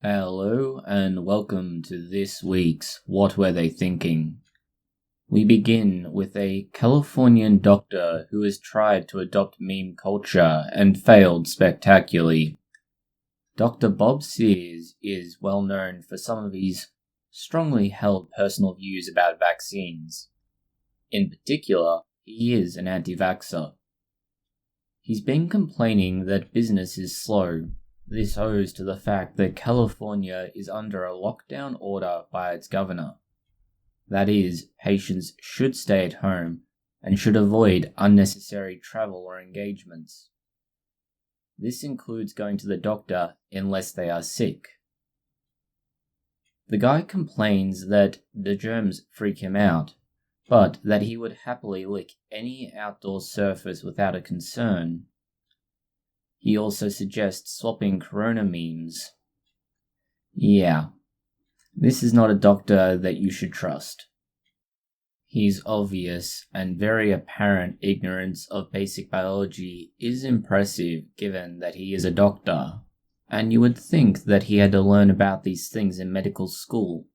Hello and welcome to this week's What Were They Thinking? We begin with a Californian doctor who has tried to adopt meme culture and failed spectacularly. Dr. Bob Sears is well known for some of his strongly held personal views about vaccines. In particular, he is an anti-vaxxer. He's been complaining that business is slow. This owes to the fact that California is under a lockdown order by its governor. That is, patients should stay at home and should avoid unnecessary travel or engagements. This includes going to the doctor unless they are sick. The guy complains that the germs freak him out, but that he would happily lick any outdoor surface without a concern. He also suggests swapping corona memes. Yeah, this is not a doctor that you should trust. His obvious and very apparent ignorance of basic biology is impressive given that he is a doctor, and you would think that he had to learn about these things in medical school.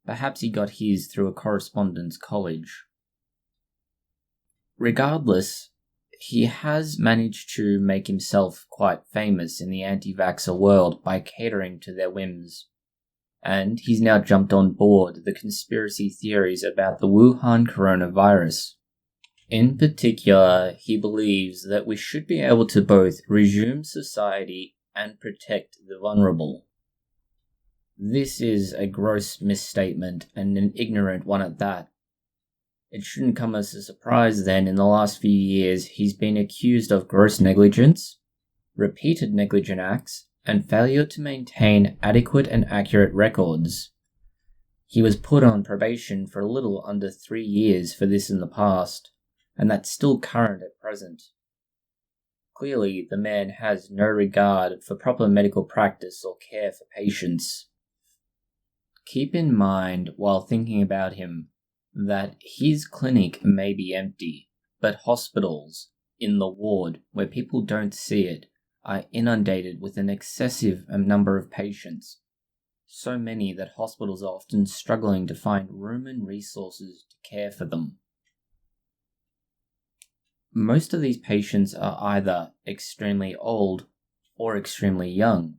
Perhaps he got his through a correspondence college. Regardless, he has managed to make himself quite famous in the anti-vaxxer world by catering to their whims. And he's now jumped on board the conspiracy theories about the Wuhan coronavirus. In particular, he believes that we should be able to both resume society and protect the vulnerable. This is a gross misstatement and an ignorant one at that. It shouldn't come as a surprise then in the last few years he's been accused of gross negligence, repeated negligent acts, and failure to maintain adequate and accurate records. He was put on probation for a little under 3 years for this in the past, and that's still current at present. Clearly, the man has no regard for proper medical practice or care for patients. Keep in mind, while thinking about him, that his clinic may be empty, but hospitals, in the ward where people don't see it, are inundated with an excessive number of patients. So many that hospitals are often struggling to find room and resources to care for them. Most of these patients are either extremely old or extremely young.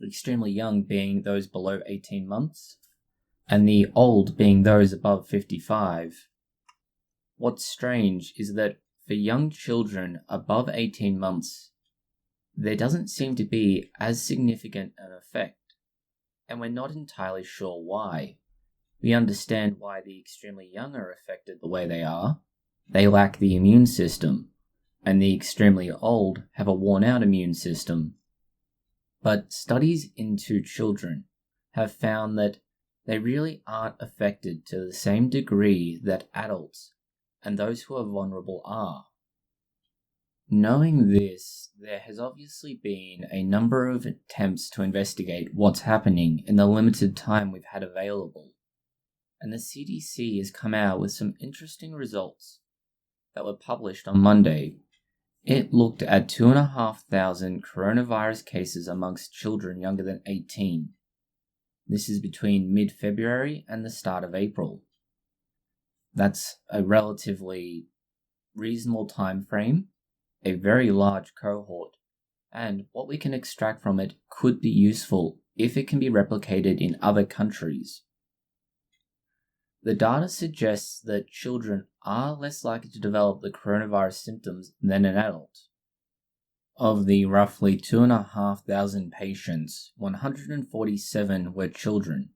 Extremely young being those below 18 months, and the old being those above 55. What's strange is that for young children above 18 months, there doesn't seem to be as significant an effect, and we're not entirely sure why. We understand why the extremely young are affected the way they are. They lack the immune system, and the extremely old have a worn-out immune system. But studies into children have found that they really aren't affected to the same degree that adults and those who are vulnerable are. Knowing this, there has obviously been a number of attempts to investigate what's happening in the limited time we've had available, and the CDC has come out with some interesting results that were published on Monday. It looked at 2,500 coronavirus cases amongst children younger than 18. This is between mid-February and the start of April. That's a relatively reasonable time frame, a very large cohort, and what we can extract from it could be useful if it can be replicated in other countries. The data suggests that children are less likely to develop the coronavirus symptoms than an adult. Of the roughly 2,500 patients, 147 were children.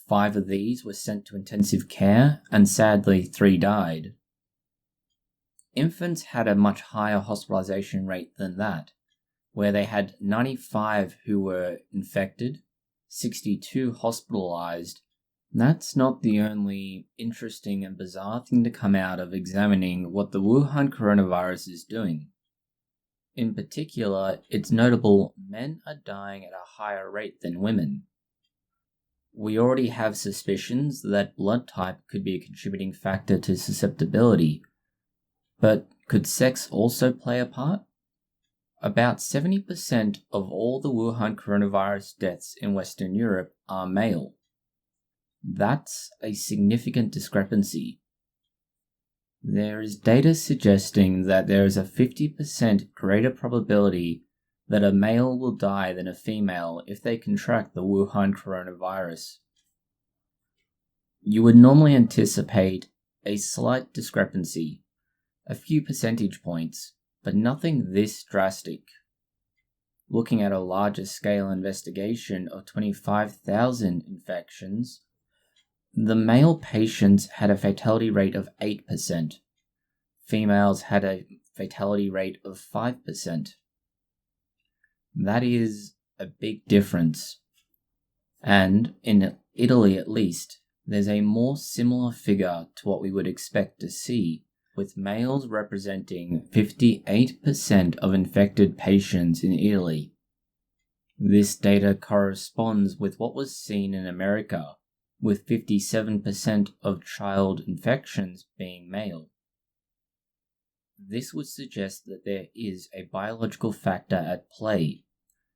5 of these were sent to intensive care, and sadly 3 died. Infants had a much higher hospitalization rate than that, where they had 95 who were infected, 62 hospitalized. That's not the only interesting and bizarre thing to come out of examining what the Wuhan coronavirus is doing. In particular, it's notable men are dying at a higher rate than women. We already have suspicions that blood type could be a contributing factor to susceptibility, but could sex also play a part? About 70% of all the Wuhan coronavirus deaths in Western Europe are male. That's a significant discrepancy. There is data suggesting that there is a 50% greater probability that a male will die than a female if they contract the Wuhan coronavirus. You would normally anticipate a slight discrepancy, a few percentage points, but nothing this drastic. Looking at a larger scale investigation of 25,000 infections, the male patients had a fatality rate of 8%. Females had a fatality rate of 5%. That is a big difference. And in Italy at least, there's a more similar figure to what we would expect to see, with males representing 58% of infected patients in Italy. This data corresponds with what was seen in America, with 57% of child infections being male. This would suggest that there is a biological factor at play.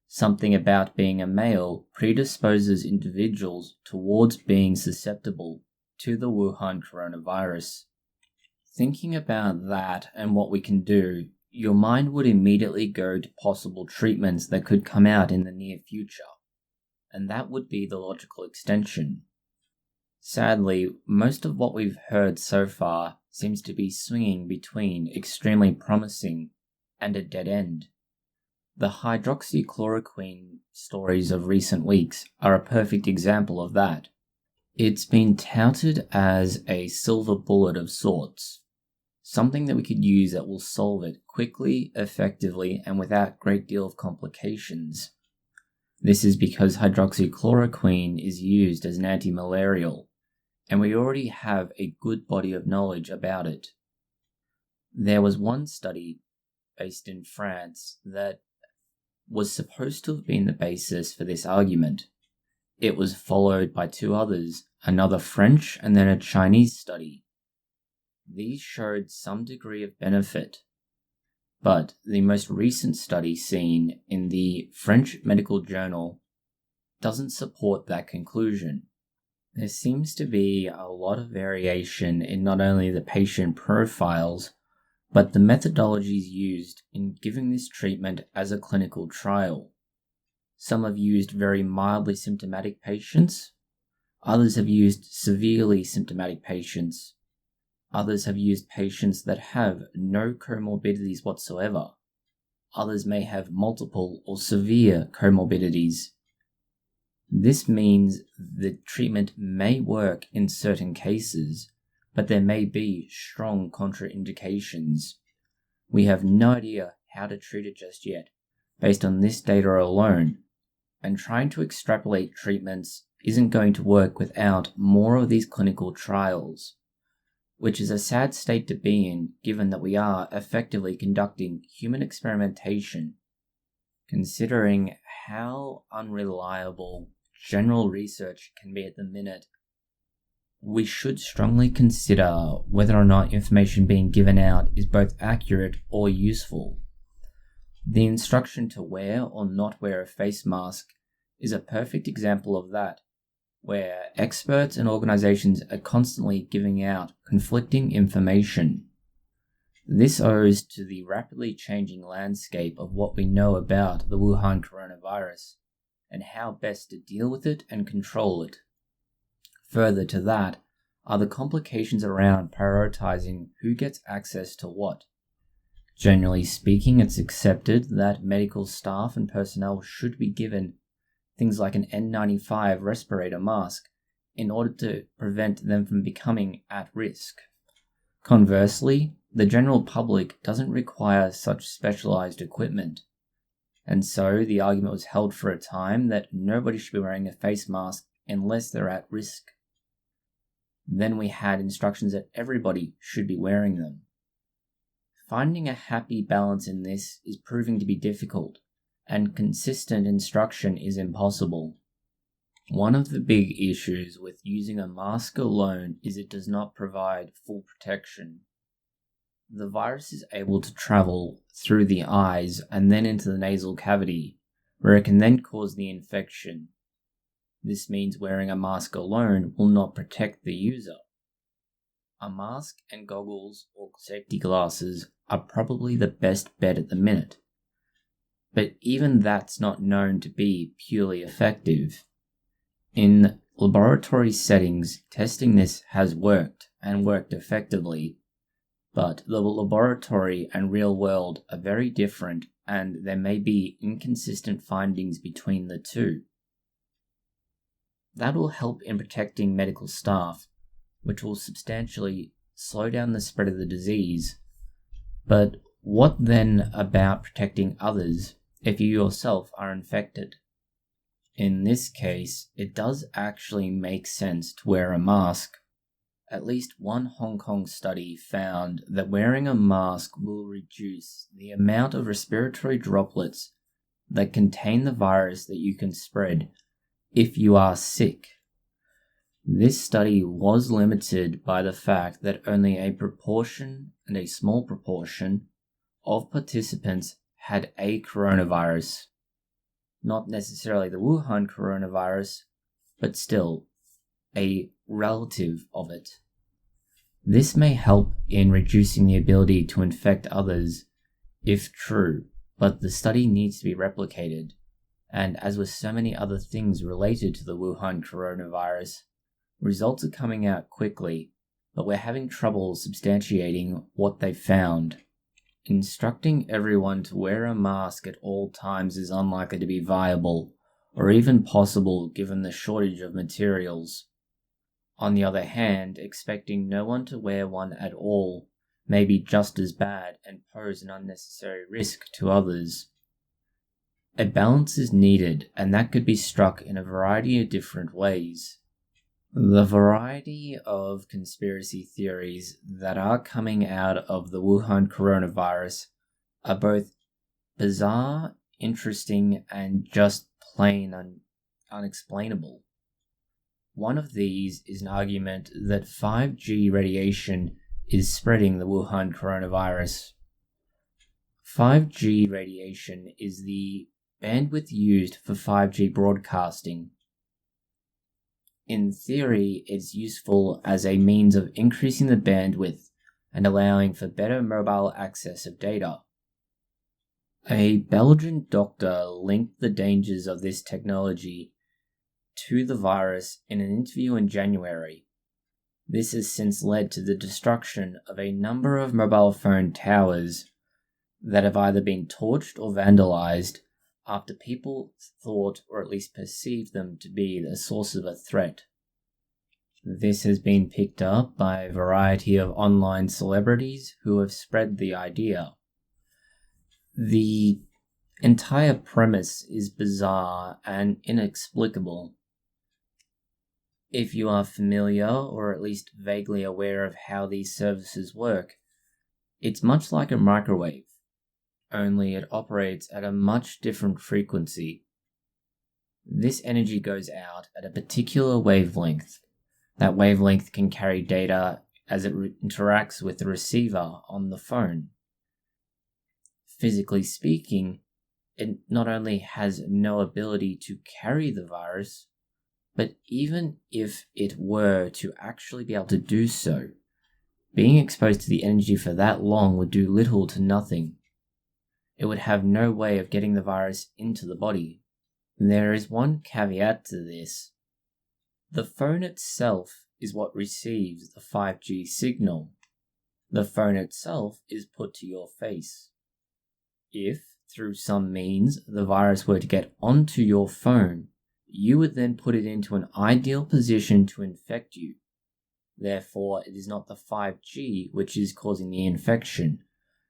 Something about being a male predisposes individuals towards being susceptible to the Wuhan coronavirus. Thinking about that and what we can do, your mind would immediately go to possible treatments that could come out in the near future, and that would be the logical extension. Sadly, most of what we've heard so far seems to be swinging between extremely promising and a dead end. The hydroxychloroquine stories of recent weeks are a perfect example of that. It's been touted as a silver bullet of sorts, something that we could use that will solve it quickly, effectively, and without a great deal of complications. This is because hydroxychloroquine is used as an anti-malarial, and we already have a good body of knowledge about it. There was one study based in France that was supposed to have been the basis for this argument. It was followed by two others, another French and then a Chinese study. These showed some degree of benefit, but the most recent study seen in the French medical journal doesn't support that conclusion. There seems to be a lot of variation in not only the patient profiles, but the methodologies used in giving this treatment as a clinical trial. Some have used very mildly symptomatic patients, others have used severely symptomatic patients, others have used patients that have no comorbidities whatsoever, others may have multiple or severe comorbidities. This means the treatment may work in certain cases, but there may be strong contraindications. We have no idea how to treat it just yet, based on this data alone, and trying to extrapolate treatments isn't going to work without more of these clinical trials, which is a sad state to be in given that we are effectively conducting human experimentation. Considering how unreliable general research can be at the minute, we should strongly consider whether or not information being given out is both accurate or useful. The instruction to wear or not wear a face mask is a perfect example of that, where experts and organizations are constantly giving out conflicting information. This owes to the rapidly changing landscape of what we know about the Wuhan coronavirus and how best to deal with it and control it. Further to that are the complications around prioritizing who gets access to what. Generally speaking, it's accepted that medical staff and personnel should be given things like an N95 respirator mask in order to prevent them from becoming at risk. Conversely, the general public doesn't require such specialized equipment, and so the argument was held for a time that nobody should be wearing a face mask unless they're at risk. Then we had instructions that everybody should be wearing them. Finding a happy balance in this is proving to be difficult, and consistent instruction is impossible. One of the big issues with using a mask alone is it does not provide full protection. the virus is able to travel through the eyes and then into the nasal cavity, where it can then cause the infection. This means wearing a mask alone will not protect the user. A mask and goggles or safety glasses are probably the best bet at the minute, but even that's not known to be purely effective. In laboratory settings, testing this has worked and worked effectively, but the laboratory and real world are very different and there may be inconsistent findings between the two. That will help in protecting medical staff, which will substantially slow down the spread of the disease. But what then about protecting others if you yourself are infected? In this case, it does actually make sense to wear a mask. At least one Hong Kong study found that wearing a mask will reduce the amount of respiratory droplets that contain the virus that you can spread if you are sick. This study was limited by the fact that only a small proportion of participants had a coronavirus. Not necessarily the Wuhan coronavirus, but still a relative of it. This may help in reducing the ability to infect others, if true, but the study needs to be replicated, and as with so many other things related to the Wuhan coronavirus, results are coming out quickly, but we're having trouble substantiating what they found. Instructing everyone to wear a mask at all times is unlikely to be viable, or even possible given the shortage of materials. On the other hand, expecting no one to wear one at all may be just as bad and pose an unnecessary risk to others. A balance is needed, and that could be struck in a variety of different ways. The variety of conspiracy theories that are coming out of the Wuhan coronavirus are both bizarre, interesting, and just plain unexplainable. One of these is an argument that 5G radiation is spreading the Wuhan coronavirus. 5G radiation is the bandwidth used for 5G broadcasting. In theory, it's useful as a means of increasing the bandwidth and allowing for better mobile access of data. A Belgian doctor linked the dangers of this technology to the virus in an interview in January. This has since led to the destruction of a number of mobile phone towers that have either been torched or vandalized after people thought or at least perceived them to be the source of a threat. This has been picked up by a variety of online celebrities who have spread the idea. The entire premise is bizarre and inexplicable. If you are familiar or at least vaguely aware of how these services work, it's much like a microwave, only it operates at a much different frequency. This energy goes out at a particular wavelength. That wavelength can carry data as it interacts with the receiver on the phone. Physically speaking, it not only has no ability to carry the virus, but even if it were to actually be able to do so, being exposed to the energy for that long would do little to nothing. It would have no way of getting the virus into the body. There is one caveat to this. The phone itself is what receives the 5G signal. The phone itself is put to your face. If, through some means, the virus were to get onto your phone, you would then put it into an ideal position to infect you. Therefore, it is not the 5G which is causing the infection,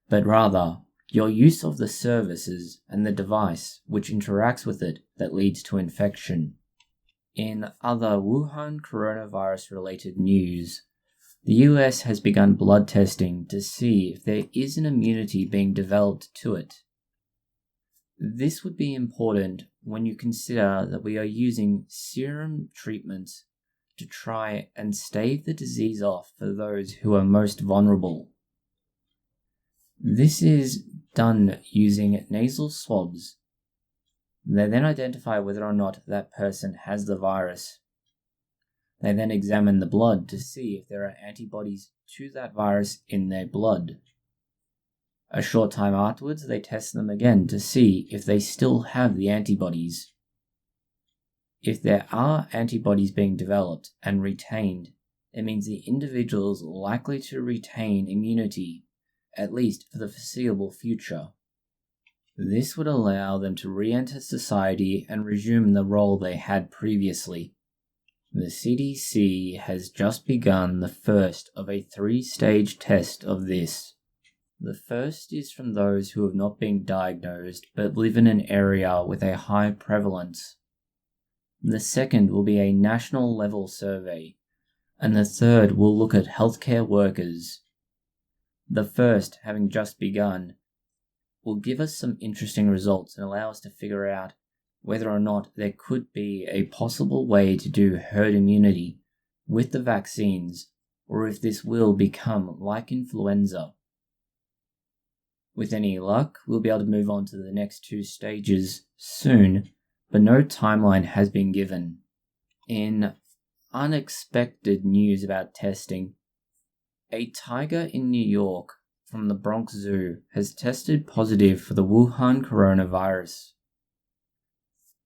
but rather your use of the services and the device which interacts with it that leads to infection. In other Wuhan coronavirus-related news, the US has begun blood testing to see if there is an immunity being developed to it. This would be important when you consider that we are using serum treatments to try and stave the disease off for those who are most vulnerable. This is done using nasal swabs. They then identify whether or not that person has the virus. They then examine the blood to see if there are antibodies to that virus in their blood. A short time afterwards, they test them again to see if they still have the antibodies. If there are antibodies being developed and retained, it means the individual is likely to retain immunity, at least for the foreseeable future. This would allow them to re-enter society and resume the role they had previously. The CDC has just begun the first of a 3-stage test of this. The first is from those who have not been diagnosed but live in an area with a high prevalence. The second will be a national level survey, and the third will look at healthcare workers. The first, having just begun, will give us some interesting results and allow us to figure out whether or not there could be a possible way to do herd immunity with the vaccines, or if this will become like influenza. With any luck, we'll be able to move on to the next 2 stages soon, but no timeline has been given. In unexpected news about testing, a tiger in New York from the Bronx Zoo has tested positive for the Wuhan coronavirus.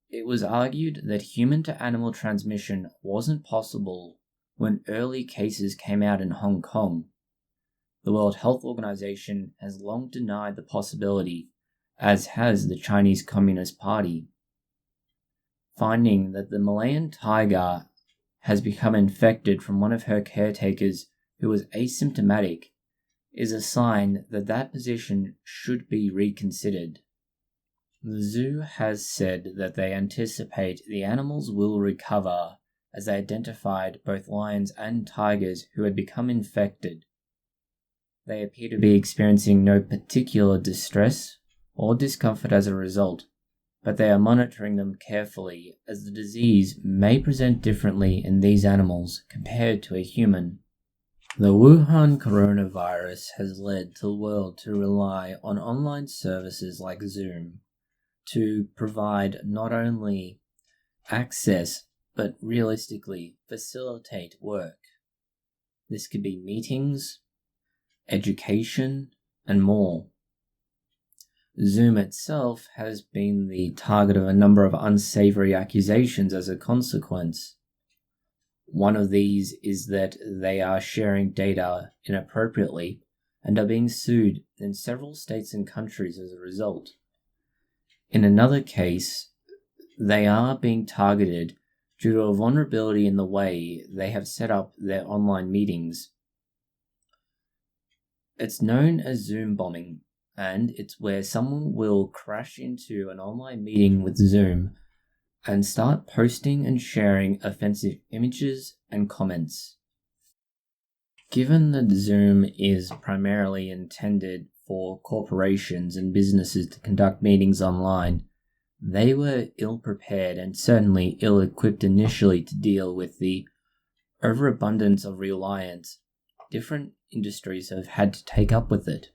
It was argued that human-to-animal transmission wasn't possible when early cases came out in Hong Kong. The World Health Organization has long denied the possibility, as has the Chinese Communist Party. Finding that the Malayan tiger has become infected from one of her caretakers who was asymptomatic is a sign that that position should be reconsidered. The zoo has said that they anticipate the animals will recover, as they identified both lions and tigers who had become infected. They appear to be experiencing no particular distress or discomfort as a result, but they are monitoring them carefully as the disease may present differently in these animals compared to a human. The Wuhan coronavirus has led the world to rely on online services like Zoom to provide not only access but realistically facilitate work. This could be meetings, education, and more. Zoom itself has been the target of a number of unsavory accusations as a consequence. One of these is that they are sharing data inappropriately and are being sued in several states and countries as a result. In another case, they are being targeted due to a vulnerability in the way they have set up their online meetings. It's known as Zoom bombing, and it's where someone will crash into an online meeting with Zoom and start posting and sharing offensive images and comments. Given that Zoom is primarily intended for corporations and businesses to conduct meetings online, they were ill-prepared and certainly ill-equipped initially to deal with the overabundance of reliance different industries have had to take up with it.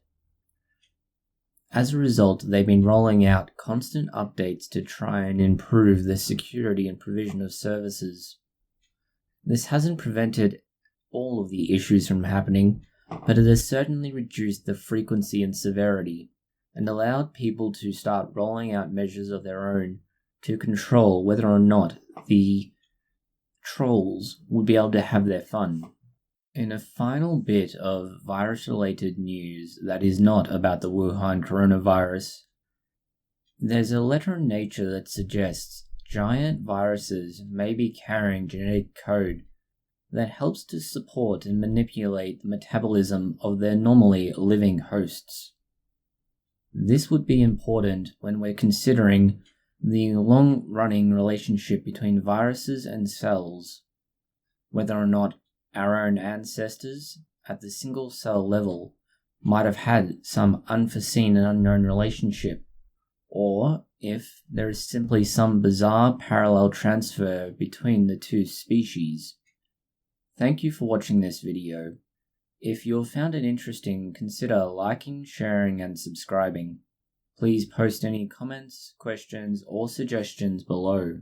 As a result, they've been rolling out constant updates to try and improve the security and provision of services. This hasn't prevented all of the issues from happening, but it has certainly reduced the frequency and severity, and allowed people to start rolling out measures of their own to control whether or not the trolls would be able to have their fun. In a final bit of virus-related news that is not about the Wuhan coronavirus, there's a letter in Nature that suggests giant viruses may be carrying genetic code that helps to support and manipulate the metabolism of their normally living hosts. This would be important when we're considering the long-running relationship between viruses and cells, whether or not our own ancestors at the single cell level might have had some unforeseen and unknown relationship, or if there is simply some bizarre parallel transfer between the two species. Thank you for watching this video. If you have found it interesting, consider liking, sharing, and subscribing. Please post any comments, questions, or suggestions below.